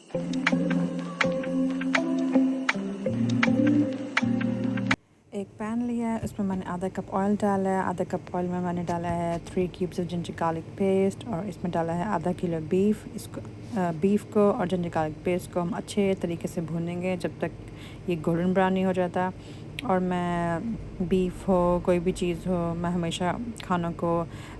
एक पैन लिया है, उसमें मैंने आधा कप ऑयल डाला है। आधा कप ऑयल में मैंने डाला है 3 cubes of ginger garlic paste, और इसमें डाला है आधा किलो बीफ को और जिंजर गार्लिक पेस्ट को हम अच्छे तरीके से भूनेंगे जब तक ये गोल्डन ब्राउन नहीं हो जाता। और मैं बीफ हो कोई भी चीज़ हो, मैं हमेशा खानों को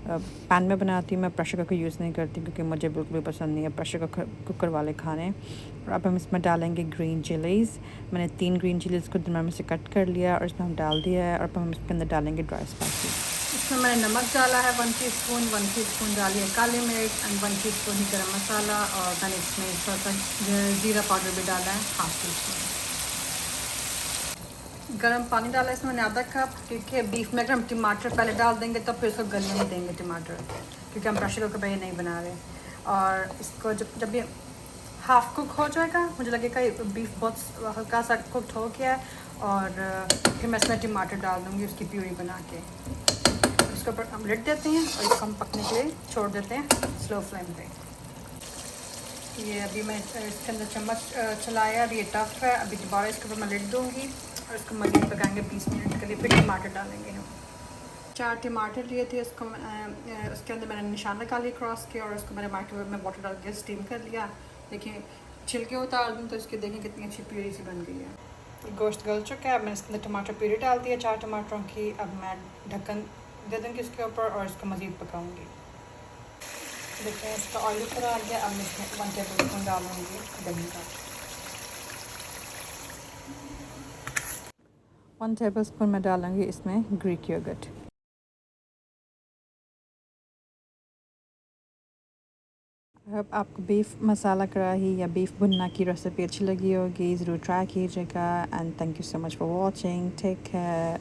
पैन में बनाती हूँ। मैं प्रेशर कुकर यूज़ नहीं करती क्योंकि मुझे बिल्कुल भी पसंद नहीं है प्रेशर कुकर वाले खाने। और अब हम इसमें डालेंगे ग्रीन चिलीज़। मैंने 3 ग्रीन चिलीज़ को दरमियान में से कट कर लिया और इसमें हम डाल दिया है। और अब हम इसके अंदर डालेंगे ड्राई स्पाइसेस। इसमें मैंने नमक डाला है 1 टीस्पून, 1 टीस्पून डाली है काली मिर्च एंड 1 टीस्पून ही गरम मसाला, और मैंने इसमें थोड़ा सा ज़ीरा पाउडर भी डाला है हाफ टीस्पून। गर्म पानी डाला है इसमें मैंने आधा कप, क्योंकि बीफ में अगर हम टमाटर पहले डाल देंगे तो फिर उसको गलने नहीं देंगे टमाटर, क्योंकि हम प्रेशर कुकर पे ये नहीं बना रहे। और इसको जब ये हाफ़ कुक हो जाएगा, मुझे लगेगा बीफ बहुत हल्का सा कुकड हो गया है, और फिर मैं इसमें टमाटर डाल दूँगी उसकी प्यूरी बना के। इसके ऊपर हम लिड देते हैं और इसको हम पकने के लिए छोड़ देते हैं स्लो फ्लेम पे। ये अभी मैं इसके अंदर चम्मच चलाया, अभी ये टफ है। अभी दोबारा इसके ऊपर मैं लिड दूँगी और इसको मज़ीद पकाएंगे 20 मिनट के लिए। फिर टमाटर डालेंगे हम। 4 टमाटर लिए थे, उसको उसके अंदर मैंने निशान लगा लिया क्रॉस के, और उसको मैंने माइक्रोवेव में वाटर डाल के स्टीम कर लिया। देखिए छिलके उतार दूँ तो इसकी देखें कितनी अच्छी प्यूरी सी बन गई है। गोश्त गल चुका है, अब मैंने इसके अंदर टमाटर प्यूरी डाल दिया 4 टमाटरों की। अब मैं ढक्कन दे दूँगी इसके ऊपर और इसको मज़ीद पकाऊँगी। देखते हैं इसका ऑयल ऊपर आ गया। अब मैं इसमें 1 टेबल स्पून डालूँगी दही का। 1 टेबल स्पून मैं डालूँगी इसमें ग्रीक योगर्ट। अब आपको बीफ मसाला कढ़ाई या बीफ भुन्ना की रेसिपी अच्छी लगी होगी, ज़रूर ट्राई कीजिएगा। And thank you so much for watching. Take care.